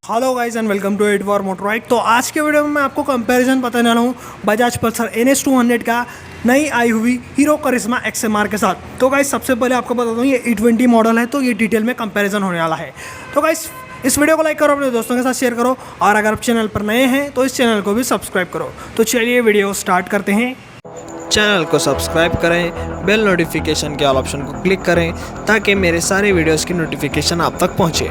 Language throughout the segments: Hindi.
Hello guys and welcome to 8 war motor bike. तो आज के वीडियो में मैं आपको कंपैरिजन बताने वाला हूँ बजाज पल्सर NS200 का नई आई हुई हीरो करिश्मा XMR के साथ। तो गाइस सबसे पहले आपको बता दूँ ये E20 मॉडल है, तो ये डिटेल में कंपैरिजन होने वाला है। तो गाइस इस वीडियो को लाइक करो, अपने दोस्तों के साथ शेयर करो, और अगर आप चैनल पर नए हैं तो इस चैनल को भी सब्सक्राइब करो। तो चलिए वीडियो स्टार्ट करते हैं। चैनल को सब्सक्राइब करें, बेल नोटिफिकेशन के ऑल ऑप्शन को क्लिक करें ताकि मेरे सारे वीडियोस की नोटिफिकेशन आप तक पहुंचे।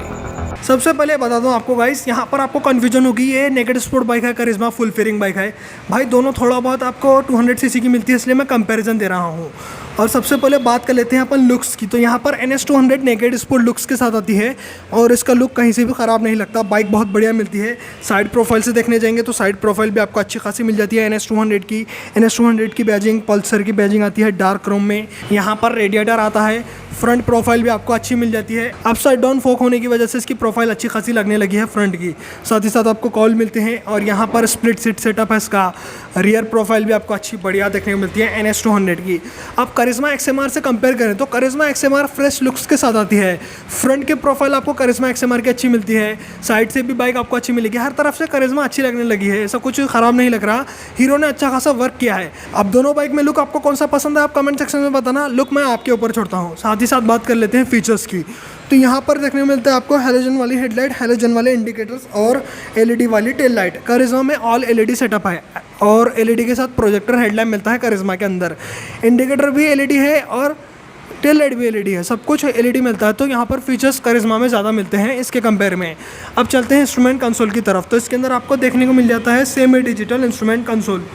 सबसे पहले बता दूं आपको गाइस, यहाँ पर आपको कन्फ्यूजन होगी, ये नेकेड स्पोर्ट बाइक है, करिश्मा फुल फेयरिंग बाइक है। भाई दोनों थोड़ा बहुत आपको 200 सीसी की मिलती है, इसलिए मैं कंपैरिजन दे रहा हूँ। और सबसे पहले बात कर लेते हैं अपन लुक्स की। तो यहाँ पर NS200 नेकेड स्पोर्ट लुक्स के साथ आती है और इसका लुक कहीं से भी ख़राब नहीं लगता। बाइक बहुत बढ़िया मिलती है। साइड प्रोफाइल से देखने जाएंगे तो साइड प्रोफाइल भी आपको अच्छी खासी मिल जाती है NS200 की बैजिंग, पल्सर की बैजिंग आती है डार्क क्रोम में। यहाँ पर रेडिएटर आता है। फ्रंट प्रोफाइल भी आपको अच्छी मिल जाती है। अपसाइड डाउन फोक होने की वजह से इसकी प्रोफाइल अच्छी खासी लगने लगी है फ्रंट की। साथ ही साथ आपको कॉल मिलते हैं और यहाँ पर स्प्लिट सीट सेटअप है इसका। रियर प्रोफाइल भी आपको अच्छी बढ़िया देखने को मिलती है NS200 की। अब करिश्मा XMR से कंपेयर करें तो करिश्मा XMR फ्रेश लुक्स के साथ आती है। फ्रंट की प्रोफाइल आपको करिश्मा XMR की अच्छी मिलती है, साइड से भी बाइक आपको अच्छी मिलेगी। हर तरफ से करिश्मा अच्छी लगने लगी है, ऐसा कुछ ख़राब नहीं लग रहा। हीरो ने अच्छा खासा वर्क किया है। अब दोनों बाइक में लुक आपको कौन सा पसंद है आप कमेंट सेक्शन में बताना। लुक मैं आपके ऊपर छोड़ता हूँ। साथ ही साथ बात कर लेते हैं फीचर्स की। तो यहाँ पर देखने को मिलता है आपको हेलोजन वाली हेडलाइट, हेलोजन वाले इंडिकेटर्स और LED वाली टेल लाइट। करिश्मा में ऑल LED सेटअप है और LED के साथ प्रोजेक्टर हेडलाइट मिलता है करिश्मा के अंदर। इंडिकेटर भी LED है और टेल लाइट भी LED है, सब कुछ LED मिलता है। तो यहाँ पर फीचर्स करिश्मा में ज़्यादा मिलते हैं इसके कंपेयर में। अब चलते हैं इंस्ट्रूमेंट कंसोल की तरफ। तो इसके अंदर आपको देखने को मिल जाता है सेमी डिजिटल इंस्ट्रूमेंट कंसोल।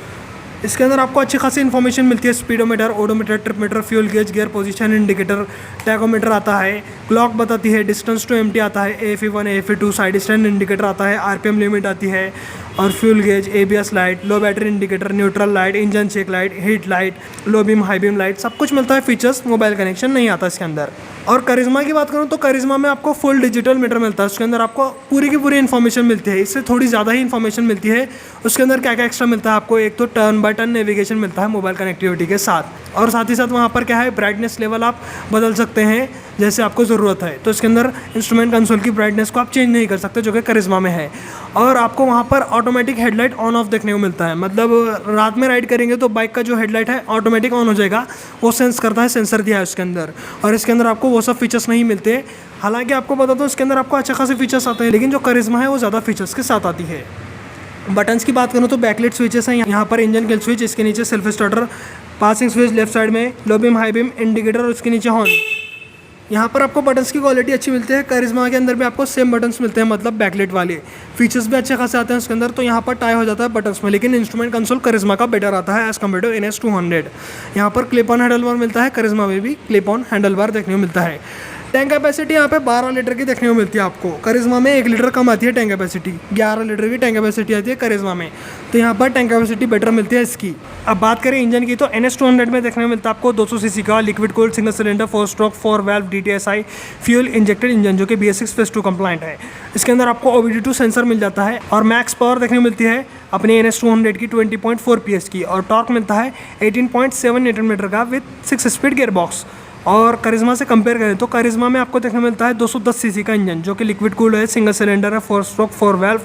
इसके अंदर आपको अच्छी खासी इन्फॉर्मेशन मिलती है। Speedometer, odometer, trip meter, fuel gauge, gear position indicator, tachometer आता है, क्लॉक बताती है, डिस्टेंस टू एम्प्टी आता है, AFE1 AFE2, side stand indicator आता है, RPM लिमिट आती है, और fuel gauge, ABS light, low battery indicator, neutral light, engine check light, heat light, low beam, high beam light, सब कुछ मिलता है फीचर्स। मोबाइल कनेक्शन नहीं आता इसके अंदर। और करिश्मा की बात करूँ तो करिश्मा में आपको फुल डिजिटल मीटर मिलता है। उसके अंदर आपको पूरी की पूरी इन्फॉर्मेशन मिलती है, इससे थोड़ी ज़्यादा ही इन्फॉर्मेशन मिलती है। उसके अंदर क्या क्या एक्स्ट्रा मिलता है आपको, एक तो टर्न बाय टर्न नेविगेशन मिलता है मोबाइल कनेक्टिविटी के साथ, और साथ ही साथ वहाँ पर क्या है ब्राइटनेस लेवल आप बदल सकते हैं जैसे आपको ज़रूरत है। तो इसके अंदर इंस्ट्रूमेंट कंसोल की ब्राइटनेस को आप चेंज नहीं कर सकते, जो कि करिश्मा में है। और आपको वहाँ पर ऑटोमेटिक हेडलाइट ऑन ऑफ देखने को मिलता है, मतलब रात में राइड करेंगे तो बाइक का जो हेडलाइट है ऑटोमेटिक ऑन हो जाएगा, वो सेंस करता है, सेंसर दिया है उसके अंदर। और इसके अंदर आपको वो सब फीचर्स नहीं मिलते। हालांकि आपको बता दो इसके अंदर आपको अच्छे खासे फीचर्स आते हैं, लेकिन जो करिश्मा है वो ज़्यादा फीचर्स के साथ आती है। बटन्स की बात करूँ तो बैकलाइट स्विचेस हैं यहाँ पर, इंजन किल स्विच, इसके नीचे self starter, passing switch left side में, low beam high beam indicator और उसके नीचे हॉर्न। यहाँ पर आपको बटन्स की क्वालिटी अच्छी मिलती है। करिश्मा के अंदर भी आपको सेम बटन्स मिलते हैं, मतलब बैकलाइट वाले। फीचर्स भी अच्छे खासे आते हैं उसके अंदर। तो यहाँ पर टाई हो जाता है बटन्स में, लेकिन इंस्ट्रूमेंट कंसोल करिश्मा का बेटर आता है एज़ कम्पेयर टू NS200। यहाँ पर क्लिप ऑन हैंडल बार मिलता है, करिश्मा में भी क्लिप ऑन हैंडल बार देखने को मिलता है। टैंक कैपेसिटी यहाँ पे 12 लीटर की देखने को मिलती है आपको। करिश्मा में 1 लीटर कम आती है टैंक कैपेसिटी, 11 लीटर की टैंक कैपेसिटी आती है करिश्मा में। तो यहाँ पर टैंक कैपेसिटी बेटर मिलती है इसकी। अब बात करें इंजन की तो NS200 में देखने को मिलता है आपको 200 सीसी का liquid cooled single cylinder 4 stroke 4 valve DTSI fuel injected engine, जो कि BS6 फेज 2 कंप्लाइंट है। इसके अंदर आपको OBD2 सेंसर मिल जाता है और मैक्स पावर देखने को मिलती है अपने NS200 की 20.4 PS की, और टॉर्क मिलता है 18.7 न्यूटन मीटर का विद 6 स्पीड गियर बॉक्स। और करिश्मा से कंपेयर करें तो करिश्मा में आपको देखने मिलता है 210 सीसी का इंजन, जो कि लिक्विड कूल्ड है, सिंगल सिलेंडर है, 4 stroke 4 valve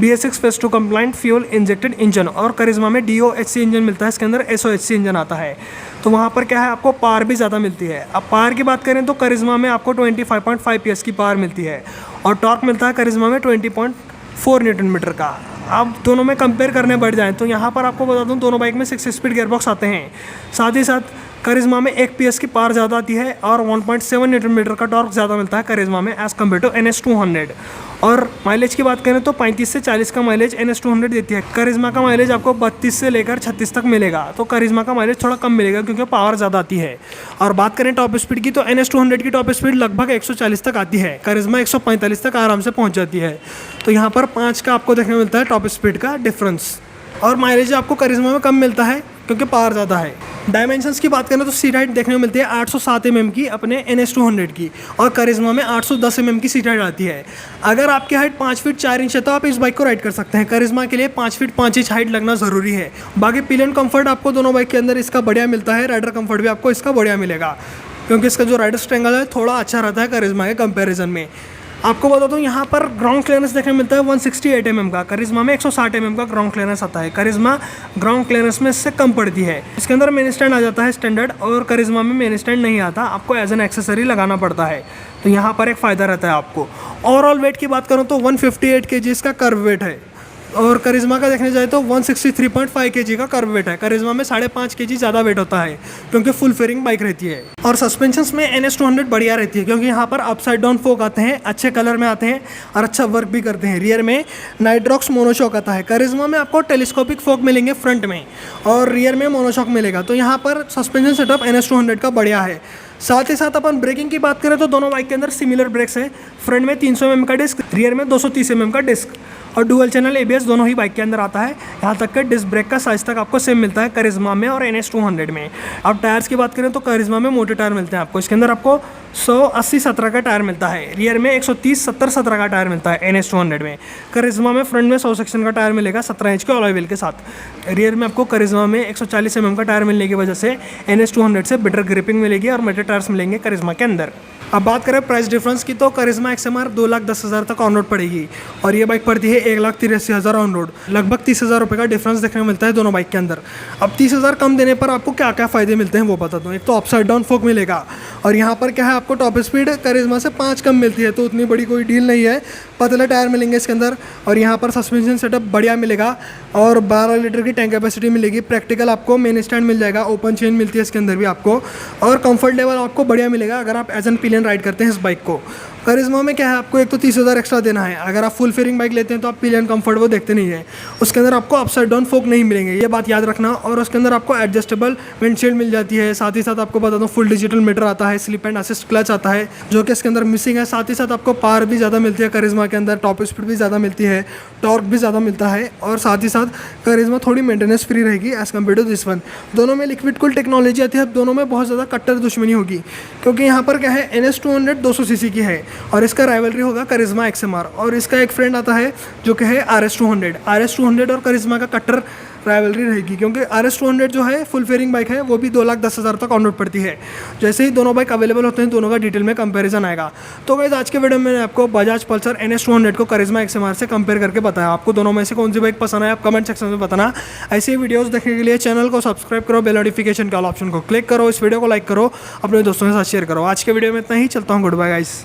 BS6 phase 2 compliant fuel injected engine. और करिश्मा में DOHC इंजन मिलता है, इसके अंदर SOHC इंजन आता है। तो वहाँ पर क्या है आपको पावर भी ज़्यादा मिलती है। अब पावर की बात करें तो करिश्मा में आपको 25.5 PS की पावर मिलती है और टॉर्क मिलता है करिश्मा में 20.4 न्यूटन मीटर का। अब दोनों में कंपेयर करने बढ़ जाएँ तो यहाँ पर आपको बता दूँ दोनों बाइक में 6 स्पीड गियरबॉक्स आते हैं। साथ ही साथ करिश्मा में 1 PS की पावर ज़्यादा आती है और 1.7 न्यूटन मीटर का टॉर्क ज़्यादा मिलता है करिश्मा में एज़ कम्पेयर टू NS200। और माइलेज की बात करें तो 35 से 40 का माइलेज NS200 देती है। करिश्मा का माइलेज आपको 32 से लेकर 36 तक मिलेगा। तो करिश्मा का माइलेज थोड़ा कम मिलेगा क्योंकि पावर ज़्यादा आती है। और बात करें टॉप स्पीड की तो NS200 की टॉप स्पीड लगभग 140 तक आती है, करिश्मा 145 तक आराम से पहुँच जाती है। तो यहाँ पर 5 का आपको देखने को मिलता है टॉप स्पीड का डिफरेंस। और माइलेज आपको करिश्मा में कम मिलता है क्योंकि पावर ज़्यादा है। डायमेंशंस की बात करें तो सीट हाइट देखने को मिलती है 807 mm की अपने NS200 की, और करिश्मा में 810 mm की सीट हाइट आती है। अगर आपकी हाइट 5 फीट 4 इंच है तो आप इस बाइक को राइड कर सकते हैं। करिश्मा के लिए 5 फीट 5 इंच हाइट लगना ज़रूरी है। बाकी पिलियन कंफर्ट आपको दोनों बाइक के अंदर इसका बढ़िया मिलता है, राइडर कंफर्ट भी आपको इसका बढ़िया मिलेगा क्योंकि इसका जो राइडर स्ट्रेंगल है थोड़ा अच्छा रहता है करिश्मा के कंपेरिजन में। आपको बता दूँ यहाँ पर ग्राउंड क्लियरेंस देखने को मिलता है 168 mm का, करिश्मा में 160 mm का ग्राउंड क्लियरेंस आता है। करिश्मा ग्राउंड क्लियरेंस में इससे कम पड़ती है। इसके अंदर मेन स्टैंड आ जाता है स्टैंडर्ड, और करिश्मा में मेन स्टैंड नहीं आता, आपको एज एन एक्सेसरी लगाना पड़ता है। तो यहाँ पर एक फ़ायदा रहता है आपको। ओवरऑल वेट की बात करूँ तो 158 kg इसका कर्व वेट है, और करिश्मा का देखने जाए तो 163.5 kg का कर्व वेट है। करिश्मा में 5.5 kg ज़्यादा वेट होता है क्योंकि फुल फेयरिंग बाइक रहती है। और सस्पेंशंस में NS200 बढ़िया रहती है क्योंकि यहाँ पर अपसाइड डाउन फोक आते हैं, अच्छे कलर में आते हैं और अच्छा वर्क भी करते हैं। रियर में नाइट्रॉक्स मोनोशॉक आता है। करिश्मा में आपको टेलीस्कोपिक फोक मिलेंगे फ्रंट में, और रियर में मोनोशॉक मिलेगा। तो यहाँ पर सस्पेंशन सेटअप NS200 का बढ़िया है। साथ ही साथ अपन ब्रेकिंग की बात करें तो दोनों बाइक के अंदर सिमिलर ब्रेक्स हैं। फ्रंट में 300 mm का डिस्क, रियर में 230 mm का डिस्क, और डुअल चैनल ABS दोनों ही बाइक के अंदर आता है। यहाँ तक कि डिस्क ब्रेक का साइज तक आपको सेम मिलता है करिश्मा में और NS200 में। अब टायर्स की बात करें तो करिश्मा में मोटे टायर मिलते हैं आपको। इसके अंदर आपको 180/17 का टायर मिलता है। रियर में 130/70/17 का टायर मिलता है NS200 में। करिश्मा में फ्रंट में 100 सेक्शन का टायर मिलेगा 17 इंच के अलॉय व्हील के साथ। रियर में आपको करिश्मा में 140 mm का टायर मिलने की वजह से NS200 से बेटर ग्रिपिंग मिलेगी और मेटे टायर्स मिलेंगे करिश्मा के अंदर। अब बात करें प्राइस डिफरेंस की तो करिश्मा XMR 2,10,000 तक ऑन रोड पड़ेगी, और ये बाइक पड़ती है 1,83,000 ऑन रोड। लगभग 30,000 रुपये का डिफरेंस देखने को मिलता है दोनों बाइक के अंदर। अब 30,000 कम देने पर आपको क्या क्या फ़ायदे मिलते हैं वो बता दूँ। एक तो अपसाइड डाउन फोक मिलेगा, और यहाँ पर क्या है आपको टॉप स्पीड करिश्मा से 5 कम मिलती है, तो उतनी बड़ी कोई डील नहीं है। पतले टायर मिलेंगे इसके अंदर, और यहाँ पर सस्पेंशन सेटअप बढ़िया मिलेगा, और 12 लीटर की टैंक कैपेसिटी मिलेगी। प्रैक्टिकल आपको मेन स्टैंड मिल जाएगा, ओपन चेन मिलती है इसके अंदर भी आपको, और कंफर्ट लेवल आपको बढ़िया मिलेगा अगर आप एज एन पिलियन राइड करते हैं इस बाइक को। करिश्मा में क्या है आपको एक तो 30,000 एक्स्ट्रा देना है। अगर आप फुल फेयरिंग बाइक लेते हैं तो आप पिलियन कंफर्ट वो देखते नहीं है। उसके अंदर आपको अपसाइड डाउन फोक नहीं मिलेंगे, ये बात याद रखना। और उसके अंदर आपको एडजस्टेबल विंडशील्ड मिल जाती है। साथ ही साथ आपको बता दूं फुल डिजिटल मीटर आता है, स्लिप एंड असिस्ट क्लच आता है जो कि इसके अंदर मिसिंग है। साथ ही साथ आपको पावर भी ज़्यादा मिलती है करिश्मा के अंदर, टॉप स्पीड भी ज़्यादा मिलती है, टॉर्क भी ज़्यादा मिलता है, और साथ ही साथ करिश्मा थोड़ी मेंटेनेंस फ्री रहेगी as compared to this one. दोनों में लिक्विड कूल टेक्नोलॉजी आती है। दोनों में बहुत ज़्यादा कट्टर दुश्मनी होगी क्योंकि यहाँ पर क्या है NS200 200 cc की है, और इसका राइवलरी होगा करिश्मा XMR, और इसका एक फ्रेंड आता है जो कि है RS200 और करिश्मा का कट्टर राइवलरी रहेगी क्योंकि RS200 जो है फुल फेयरिंग बाइक है, वो भी 2,10,000 तक ऑन रोड पड़ती है। जैसे ही दोनों बाइक अवेलेबल होते हैं दोनों का डिटेल में कंपैरिजन आएगा। तो गाइस आज के वीडियो में मैंने आपको बजाज पल्सर NS200 को करिश्मा XMR से कंपेयर करके बताया। आपको दोनों में से कौन सी बाइक पसंद है आप कमेंट सेक्शन में बताना। ऐसी वीडियोज़ देखने के लिए चैनल को सब्सक्राइब करो, बेल नोटिफिकेशन का ऑप्शन को क्लिक करो, इस वीडियो को लाइक करो, अपने दोस्तों के साथ शेयर करो। आज के वीडियो में इतना ही, चलता हूँ, गुड बाय गाइस।